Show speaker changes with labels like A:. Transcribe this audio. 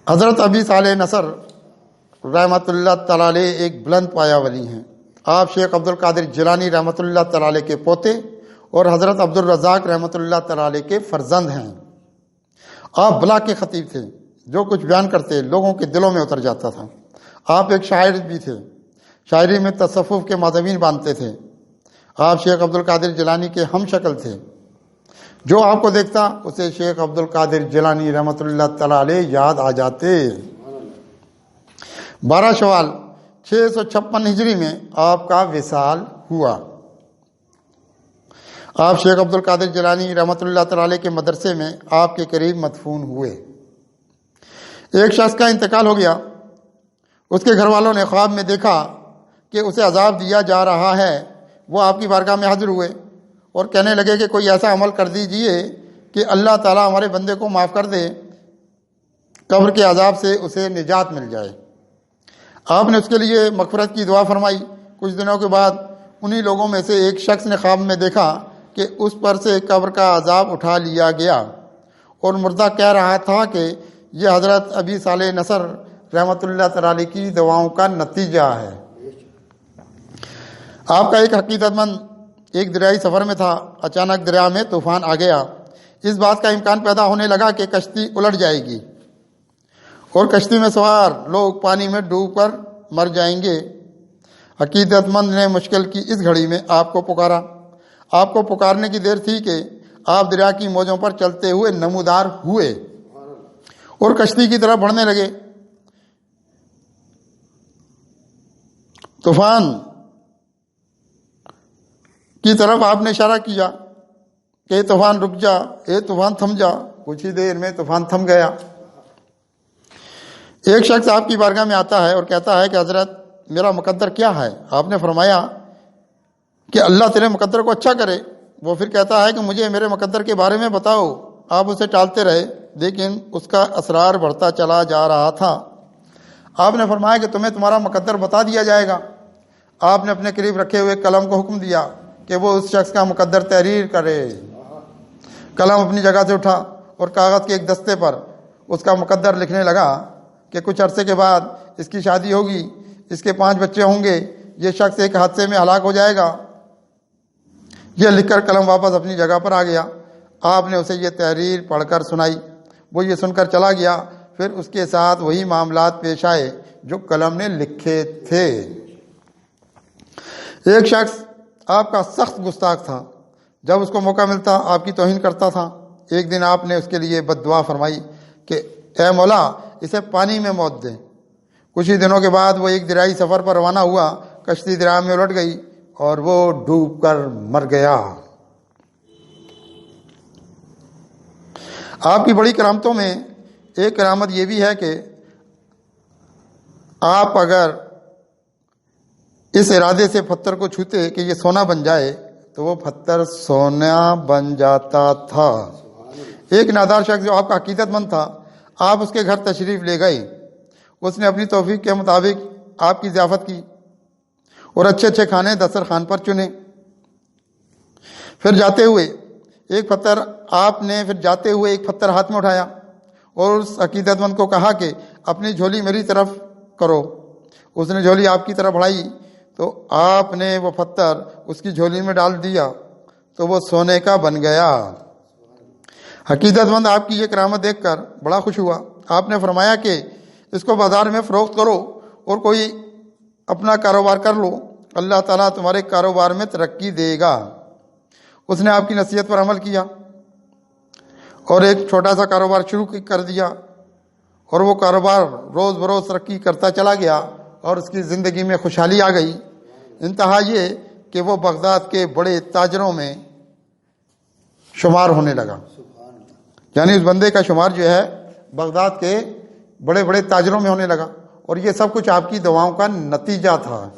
A: حضرت ابی صالح نصر رحمۃ اللہ تعالی علیہ ایک بلند پایا ولی ہیں۔ آپ شیخ عبد القادر جیلانی رحمۃ اللہ تعالی علیہ کے پوتے اور حضرت عبد الرزاق رحمۃ اللہ تعالی علیہ کے فرزند ہیں۔ آپ بلا کے خطیب تھے، جو کچھ بیان کرتے لوگوں کے دلوں میں اتر جاتا تھا۔ آپ ایک شاعر بھی تھے، شاعری میں تصوف کے مضامین باندھتے تھے۔ آپ شیخ عبد القادر جیلانی کے ہم شکل تھے۔ جو آپ کو دیکھتا اسے شیخ عبد القادر جیلانی رحمۃ اللہ تعالی علیہ یاد آ جاتے۔ 12 شوال 656 ہجری میں آپ کا وصال ہوا۔ آپ شیخ عبد القادر جیلانی رحمۃ اللہ تعالی علیہ کے مدرسے میں آپ کے قریب مدفون ہوئے۔ ایک شخص کا انتقال ہو گیا۔ اس کے گھر والوں نے خواب میں دیکھا کہ اسے عذاب دیا جا رہا ہے۔ وہ آپ کی بارگاہ میں حاضر ہوئے اور کہنے لگے کہ کوئی ایسا عمل کر دیجئے کہ اللہ تعالیٰ ہمارے بندے کو معاف کر دے، قبر کے عذاب سے اسے نجات مل جائے۔ آپ نے اس کے لیے مغفرت کی دعا فرمائی۔ کچھ دنوں کے بعد انہی لوگوں میں سے ایک شخص نے خواب میں دیکھا کہ اس پر سے قبر کا عذاب اٹھا لیا گیا اور مردہ کہہ رہا تھا کہ یہ حضرت ابی صالح نصر رحمۃ اللہ تعالی علیہ کی دعاؤں کا نتیجہ ہے۔ آپ کا ایک عقیدت مند ایک دریائی سفر میں تھا۔ اچانک دریا میں طوفان آ گیا۔ اس بات کا امکان پیدا ہونے لگا کہ کشتی الٹ جائے گی اور کشتی میں سوار لوگ پانی میں ڈوب کر مر جائیں گے۔ عقیدت مند نے مشکل کی اس گھڑی میں آپ کو پکارا۔ آپ کو پکارنے کی دیر تھی کہ آپ دریا کی موجوں پر چلتے ہوئے نمودار ہوئے اور کشتی کی طرف بڑھنے لگے۔ طوفان کی طرف آپ نے اشارہ کیا کہ طوفان رک جا، اے طوفان تھم جا۔ کچھ ہی دیر میں طوفان تھم گیا۔ ایک شخص آپ کی بارگاہ میں آتا ہے اور کہتا ہے کہ حضرت میرا مقدر کیا ہے؟ آپ نے فرمایا کہ اللہ تیرے مقدر کو اچھا کرے۔ وہ پھر کہتا ہے کہ مجھے میرے مقدر کے بارے میں بتاؤ۔ آپ اسے ٹالتے رہے لیکن اس کا اسرار بڑھتا چلا جا رہا تھا۔ آپ نے فرمایا کہ تمہیں تمہارا مقدر بتا دیا جائے گا۔ آپ نے اپنے قریب رکھے ہوئے قلم کو حکم دیا کہ وہ اس شخص کا مقدر تحریر کرے۔ قلم اپنی جگہ سے اٹھا اور کاغذ کے ایک دستے پر اس کا مقدر لکھنے لگا کہ کچھ عرصے کے بعد اس کی شادی ہوگی، اس کے 5 بچے ہوں گے، یہ شخص ایک حادثے میں ہلاک ہو جائے گا۔ یہ لکھ کر قلم واپس اپنی جگہ پر آ گیا۔ آپ نے اسے یہ تحریر پڑھ کر سنائی۔ وہ یہ سن کر چلا گیا۔ پھر اس کے ساتھ وہی معاملات پیش آئے جو قلم نے لکھے تھے۔ ایک شخص آپ کا سخت گستاخ تھا۔ جب اس کو موقع ملتا آپ کی توہین کرتا تھا۔ ایک دن آپ نے اس کے لیے بد دعا فرمائی کہ اے مولا اسے پانی میں موت دے۔ کچھ ہی دنوں کے بعد وہ ایک دریائی سفر پر روانہ ہوا۔ کشتی دریا میں الٹ گئی اور وہ ڈوب کر مر گیا۔ آپ کی بڑی کرامتوں میں ایک کرامت یہ بھی ہے کہ آپ اگر اس ارادے سے پتھر کو چھوتے کہ یہ سونا بن جائے تو وہ پتھر سونا بن جاتا تھا۔ ایک نادار شخص جو آپ کا عقیدت مند تھا، آپ اس کے گھر تشریف لے گئے۔ اس نے اپنی توفیق کے مطابق آپ کی ضیافت کی اور اچھے اچھے کھانے دسترخوان پر چنے۔ پھر جاتے ہوئے ایک پتھر ہاتھ میں اٹھایا اور اس عقیدت مند کو کہا کہ اپنی جھولی میری طرف کرو۔ اس نے جھولی آپ کی طرف بڑھائی تو آپ نے وہ پتھر اس کی جھولی میں ڈال دیا تو وہ سونے کا بن گیا۔ عقیدت مند آپ کی یہ کرامت دیکھ کر بڑا خوش ہوا۔ آپ نے فرمایا کہ اس کو بازار میں فروخت کرو اور کوئی اپنا کاروبار کر لو، اللہ تعالیٰ تمہارے کاروبار میں ترقی دے گا۔ اس نے آپ کی نصیحت پر عمل کیا اور ایک چھوٹا سا کاروبار شروع کر دیا اور وہ کاروبار روز بروز ترقی کرتا چلا گیا اور اس کی زندگی میں خوشحالی آ گئی۔ انتہا یہ کہ وہ بغداد کے بڑے تاجروں میں شمار ہونے لگا۔ یعنی اس بندے کا شمار جو ہے بغداد کے بڑے بڑے تاجروں میں ہونے لگا، اور یہ سب کچھ آپ کی دعاؤں کا نتیجہ تھا۔